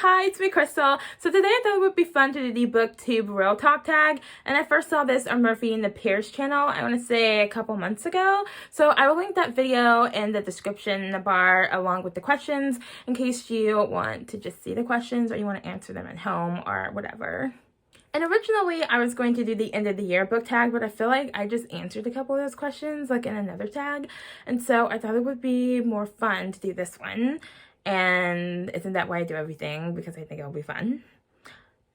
Hi, it's me, Crystal. So today I thought it would be fun to do the Booktube Real Talk tag, and I first saw this on Murphy and the Pierce channel, I want to say a couple months ago. So I will link that video in the description bar along with the questions in case you want to just see the questions or you want to answer them at home or whatever. And originally I was going to do the end of the year book tag, but I feel like I just answered a couple of those questions like in another tag, and so I thought it would be more fun to do this one. And isn't that why I do everything? Because I think it'll be fun.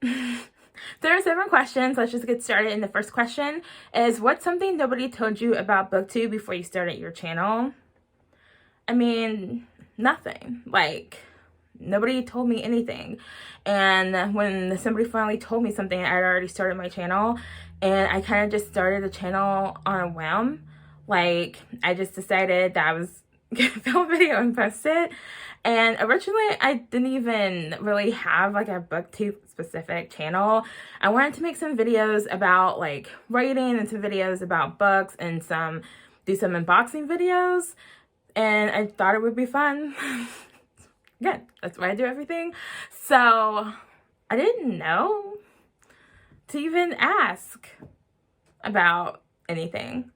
There are 7 questions. Let's just get started. And the first question is, what's something nobody told you about BookTube before you started your channel? I mean, nothing. Like, nobody told me anything. And when somebody finally told me something, I'd already started my channel. And I kind of just started the channel on a whim. Like, I just decided that I was going to film a video and post it. And originally, I didn't even really have like a BookTube specific channel. I wanted to make some videos about like writing and some videos about books and do some unboxing videos. And I thought it would be fun. Again, that's why I do everything. So I didn't know to even ask about anything.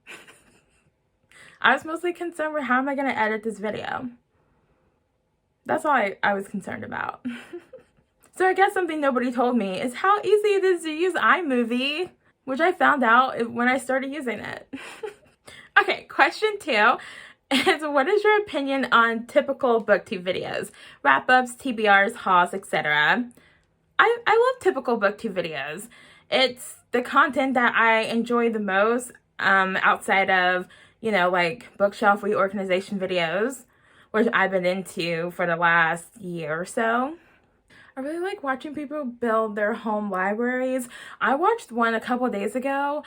I was mostly concerned with how am I going to edit this video. That's all I was concerned about. So I guess something nobody told me is how easy it is to use iMovie, which I found out when I started using it. Okay, question 2 is, what is your opinion on typical BookTube videos? Wrap-ups, TBRs, hauls, etc. I love typical BookTube videos. It's the content that I enjoy the most outside of, you know, like bookshelf reorganization videos, which I've been into for the last year or so. I really like watching people build their home libraries. I watched one a couple of days ago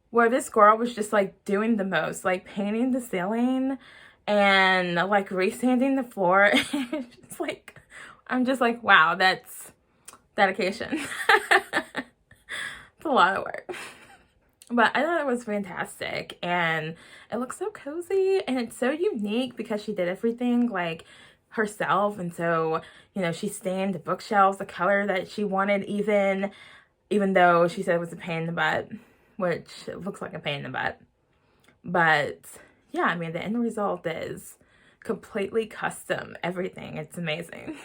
where this girl was just like doing the most, like painting the ceiling and like resanding the floor. It's like, I'm just like, wow, that's dedication. It's a lot of work. But I thought it was fantastic, and it looks so cozy, and it's so unique because she did everything like herself. And so, you know, she stained the bookshelves the color that she wanted, even though she said it was a pain in the butt, which it looks like a pain in the butt. But yeah, I mean, the end result is completely custom everything. It's amazing.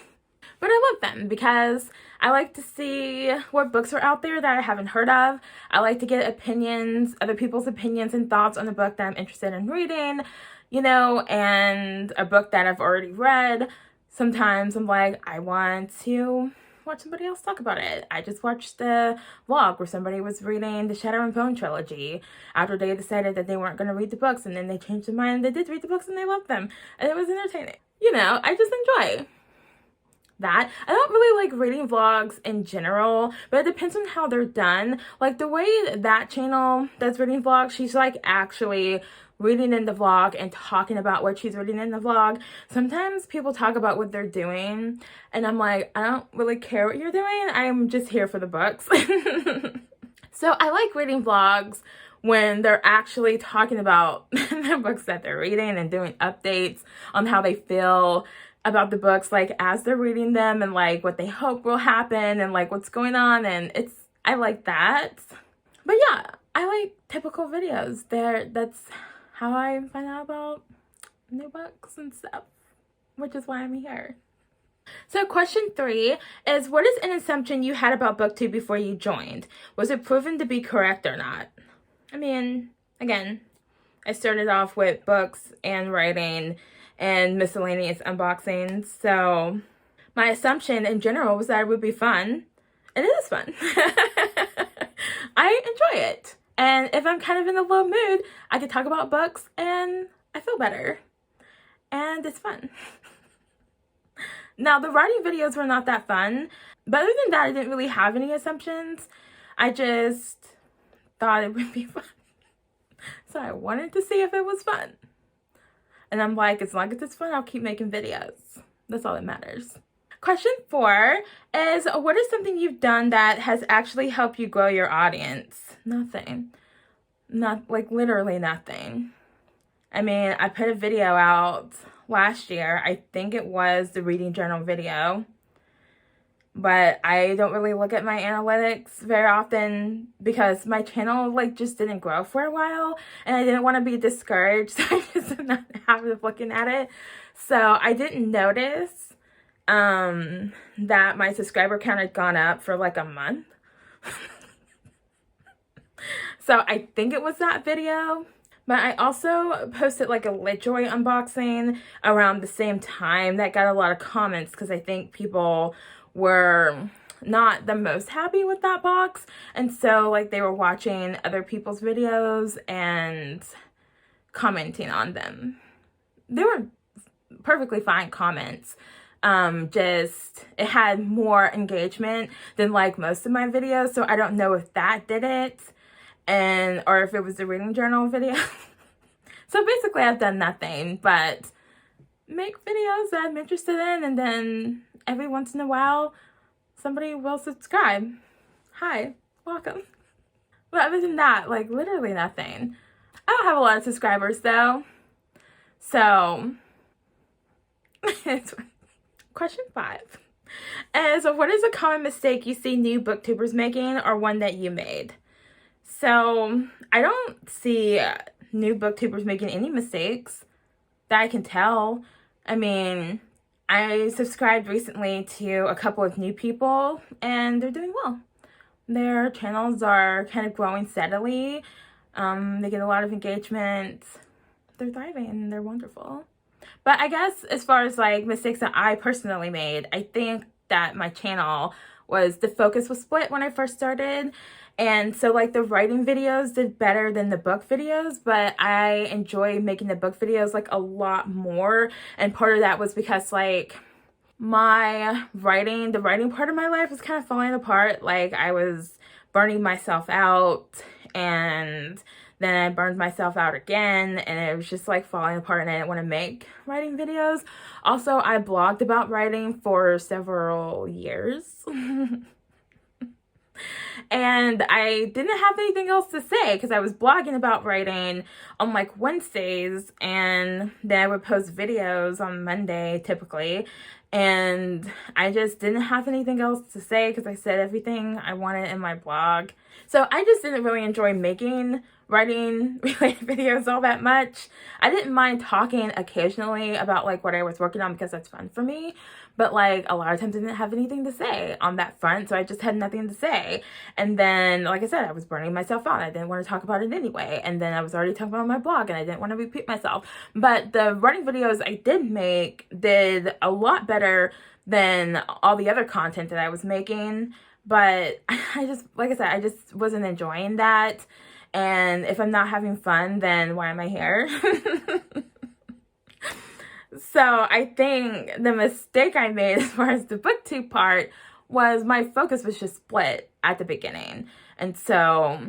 But I love them because I like to see what books are out there that I haven't heard of. I like to get opinions, other people's opinions and thoughts on the book that I'm interested in reading, you know, and a book that I've already read. Sometimes I'm like, I want to watch somebody else talk about it. I just watched the vlog where somebody was reading the Shadow and Bone trilogy after they decided that they weren't going to read the books, and then they changed their mind and they did read the books and they loved them. And it was entertaining. You know, I just enjoy that. I don't really like reading vlogs in general, but it depends on how they're done. Like the way that channel does reading vlogs, she's like actually reading in the vlog and talking about what she's reading in the vlog. Sometimes people talk about what they're doing and I'm like, I don't really care what you're doing. I'm just here for the books. So I like reading vlogs when they're actually talking about the books that they're reading and doing updates on how they feel about the books, like as they're reading them, and like what they hope will happen and like what's going on. And I like that. But yeah, I like typical videos. That's how I find out about new books and stuff, which is why I'm here. So question 3 is, what is an assumption you had about BookTube before you joined? Was it proven to be correct or not? I mean, again, I started off with books and writing and miscellaneous unboxings, so my assumption in general was that it would be fun, and it is fun. I enjoy it, and if I'm kind of in a low mood, I can talk about books and I feel better, and it's fun. Now, the writing videos were not that fun, but other than that, I didn't really have any assumptions. I just thought it would be fun, so I wanted to see if it was fun. And I'm like, as long as it's fun, I'll keep making videos. That's all that matters. Question 4 is, what is something you've done that has actually helped you grow your audience? Nothing. Like literally nothing. I mean, I put a video out last year. I think it was the reading journal video. but I don't really look at my analytics very often because my channel like just didn't grow for a while, and I didn't want to be discouraged, so I just did not have it looking at it. So I didn't notice that my subscriber count had gone up for like a month. So I think it was that video. But I also posted like a LitJoy unboxing around the same time that got a lot of comments because I think people were not the most happy with that box. And so like they were watching other people's videos and commenting on them. They were perfectly fine comments. Just it had more engagement than like most of my videos. So I don't know if that did it. And or if it was the reading journal video. So basically I've done nothing but make videos that I'm interested in, and then every once in a while somebody will subscribe. Hi, welcome. But other than that, like literally nothing. I don't have a lot of subscribers though. So question 5 is, what is a common mistake you see new booktubers making, or one that you made? So I don't see new booktubers making any mistakes that I can tell. I mean, I subscribed recently to a couple of new people and they're doing well. Their channels are kind of growing steadily. They get a lot of engagement. They're thriving and they're wonderful. But I guess as far as like mistakes that I personally made, I think that my channel was, the focus was split when I first started. And so like the writing videos did better than the book videos, but I enjoy making the book videos like a lot more. And part of that was because like the writing part of my life was kind of falling apart. Like I was burning myself out, and then I burned myself out again, and it was just like falling apart, and I didn't want to make writing videos. Also, I blogged about writing for several years. And I didn't have anything else to say because I was blogging about writing on like Wednesdays, and then I would post videos on Monday typically. And I just didn't have anything else to say because I said everything I wanted in my blog. So I just didn't really enjoy making writing related videos all that much. I didn't mind talking occasionally about like what I was working on because that's fun for me. But like a lot of times I didn't have anything to say on that front. So I just had nothing to say. And then, like I said, I was burning myself out. I didn't want to talk about it anyway. And then I was already talking about my blog and I didn't want to repeat myself. But the writing videos I did make did a lot better than all the other content that I was making. But I just, like I said, I just wasn't enjoying that. And if I'm not having fun, then why am I here? So I think the mistake I made as far as the booktube part was my focus was just split at the beginning. And so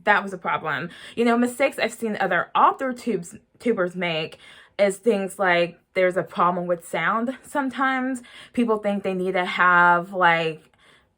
that was a problem. You know, mistakes I've seen other tubers make is things like there's a problem with sound sometimes. People think they need to have like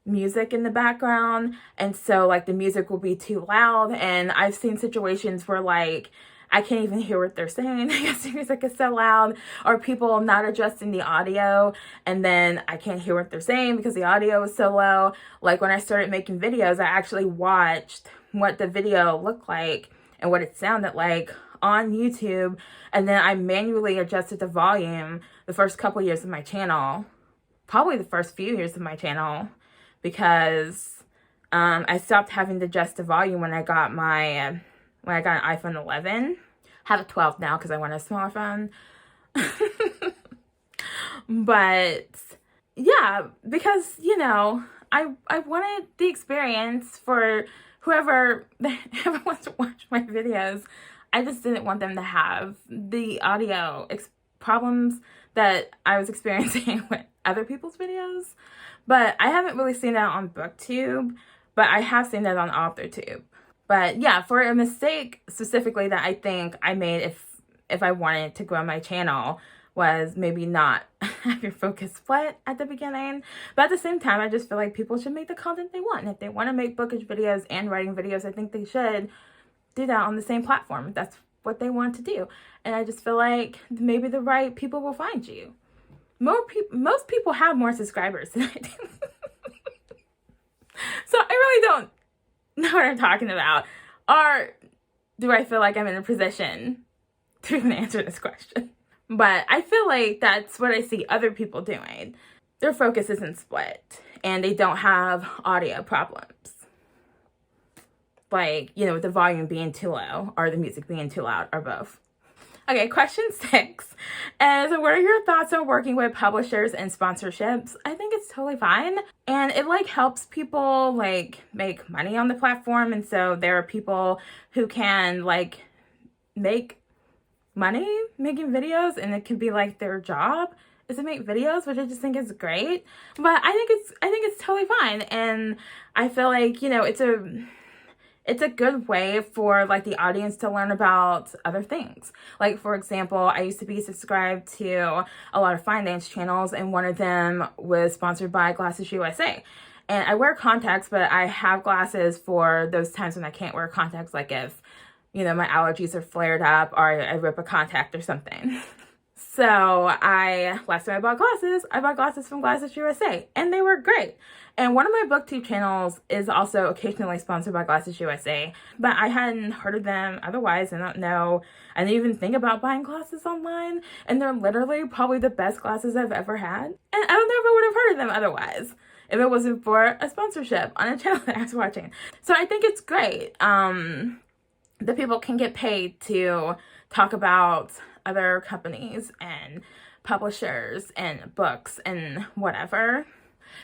music in the background, and so like the music will be too loud, and I've seen situations where like I can't even hear what they're saying because the music is so loud, or people not adjusting the audio, and then I can't hear what they're saying because the audio is so low. Like when I started making videos, I actually watched what the video looked like and what it sounded like on YouTube, and then I manually adjusted the volume the first couple years of my channel, probably the first few years of my channel, because I stopped having to adjust the volume when I got an iPhone 11. I have a 12 now because I want a smaller phone. But yeah, because, you know, I wanted the experience for whoever wants to watch my videos. I just didn't want them to have the audio problems that I was experiencing with other people's videos. But I haven't really seen that on Booktube, but I have seen that on AuthorTube. But yeah, for a mistake specifically that I think I made if I wanted to grow my channel was maybe not have your focus split at the beginning. But at the same time, I just feel like people should make the content they want. And if they want to make bookish videos and writing videos, I think they should do that on the same platform. That's what they want to do. And I just feel like maybe the right people will find you. Most people have more subscribers than I do. So I really don't know what I'm talking about. Or do I feel like I'm in a position to even answer this question? But I feel like that's what I see other people doing. Their focus isn't split and they don't have audio problems. Like, you know, with the volume being too low or the music being too loud or both. Okay, question 6 is, what are your thoughts on working with publishers and sponsorships? I think it's totally fine. And it like helps people like make money on the platform. And so there are people who can like make money making videos, and it can be like their job is to make videos, which I just think is great. But I think it's totally fine. And I feel like, you know, it's a good way for like the audience to learn about other things. Like, for example, I used to be subscribed to a lot of finance channels, and one of them was sponsored by Glasses USA. And I wear contacts, but I have glasses for those times when I can't wear contacts, like if, you know, my allergies are flared up or I rip a contact or something. So last time I bought glasses from Glasses USA, and they were great. And one of my Booktube channels is also occasionally sponsored by Glasses USA, but I hadn't heard of them otherwise. I don't know. I didn't even think about buying glasses online, and they're literally probably the best glasses I've ever had. And I don't know if I would have heard of them otherwise if it wasn't for a sponsorship on a channel that I was watching. So I think it's great. The people can get paid to talk about other companies and publishers and books and whatever.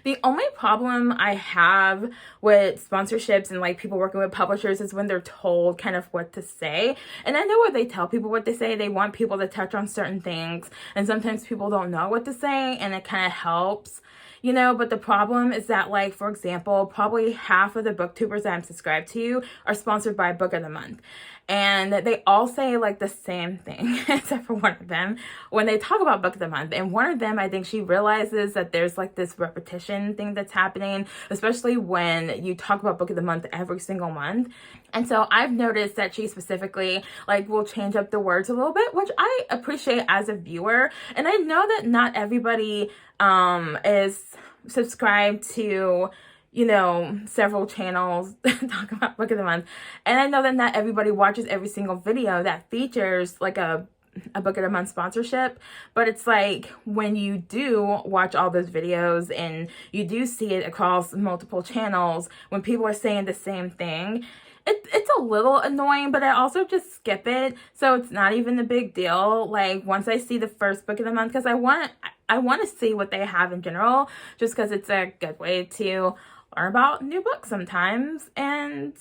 The only problem I have with sponsorships and like people working with publishers is when they're told kind of what to say. And I know when they tell people what to say, they want people to touch on certain things, and sometimes people don't know what to say, and it kind of helps, you know. But the problem is that, like, for example, probably half of the booktubers that I'm subscribed to are sponsored by Book of the Month. And they all say like the same thing, except for one of them, when they talk about Book of the Month. And one of them, I think she realizes that there's like this repetition thing that's happening, especially when you talk about Book of the Month every single month. And so I've noticed that she specifically like will change up the words a little bit, which I appreciate as a viewer. And I know that not everybody is subscribed to, you know, several channels talk about Book of the Month. And I know that not everybody watches every single video that features like a Book of the Month sponsorship. But it's like when you do watch all those videos and you do see it across multiple channels, when people are saying the same thing, it's a little annoying, but I also just skip it. So it's not even a big deal. Like once I see the first Book of the Month, because I want to see what they have in general, just because it's a good way to learn about new books sometimes, and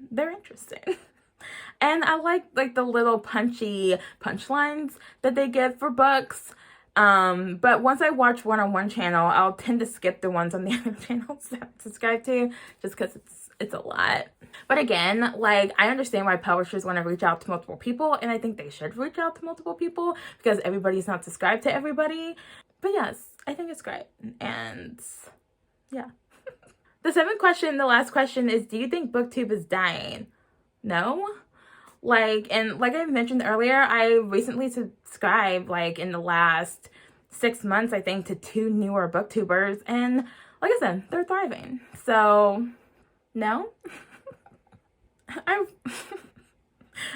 they're interesting. And I like the little punchy punchlines that they give for books. But once I watch one on one channel, I'll tend to skip the ones on the other channels that I'm subscribed to, just because it's a lot. But again, like, I understand why publishers want to reach out to multiple people, and I think they should reach out to multiple people because everybody's not subscribed to everybody. But yes, I think it's great. And yeah. The 7th question, the last question, is do you think Booktube is dying? No. Like I mentioned earlier, I recently subscribed like in the last 6 months, I think, to 2 newer booktubers, and like I said, they're thriving. So no. I'm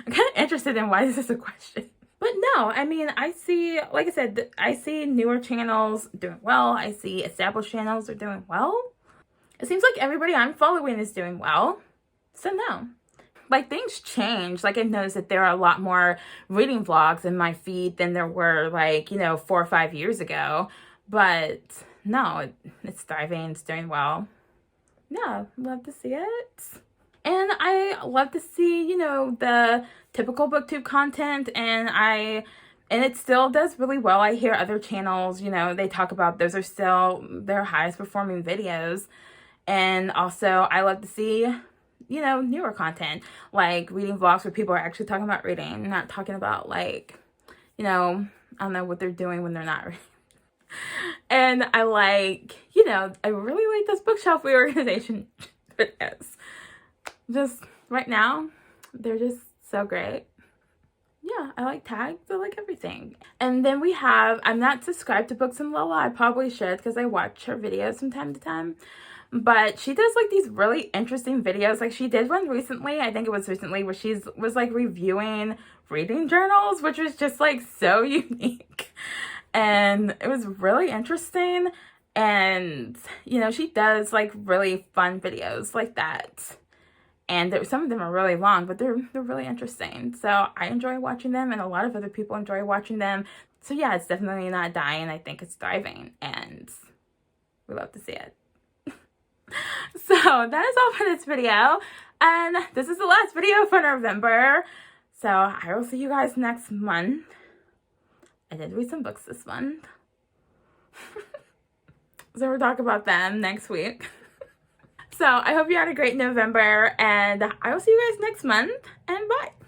kind of interested in why this is a question. But no, I mean, I see, like I said, I see newer channels doing well. I see established channels are doing well. It seems like everybody I'm following is doing well. So no. Like, things change. Like, I've noticed that there are a lot more reading vlogs in my feed than there were, like, you know, 4 or 5 years ago. But no, it's thriving. It's doing well. Yeah, love to see it. And I love to see, you know, the typical booktube content, and it still does really well. I hear other channels, you know, they talk about those are still their highest performing videos. And also I love to see, you know, newer content, like reading vlogs where people are actually talking about reading, not talking about, like, you know, I don't know what they're doing when they're not reading. And I like, you know, I really like this bookshelf reorganization videos. Just right now, they're just so great. Yeah, I like tags. I like everything. And then we have, I'm not subscribed to Books and Lola. I probably should because I watch her videos from time to time. but she does like these really interesting videos. Like she did one recently, I think it was recently, where was like reviewing reading journals, which was just like so unique. And it was really interesting. And, you know, she does like really fun videos like that. And some of them are really long, but they're really interesting. So I enjoy watching them, and a lot of other people enjoy watching them. So yeah, it's definitely not dying. I think it's thriving, and we love to see it. So that is all for this video. And this is the last video for November. So I will see you guys next month. I did read some books this month. So we'll talk about them next week. So I hope you had a great November, and I will see you guys next month, and bye.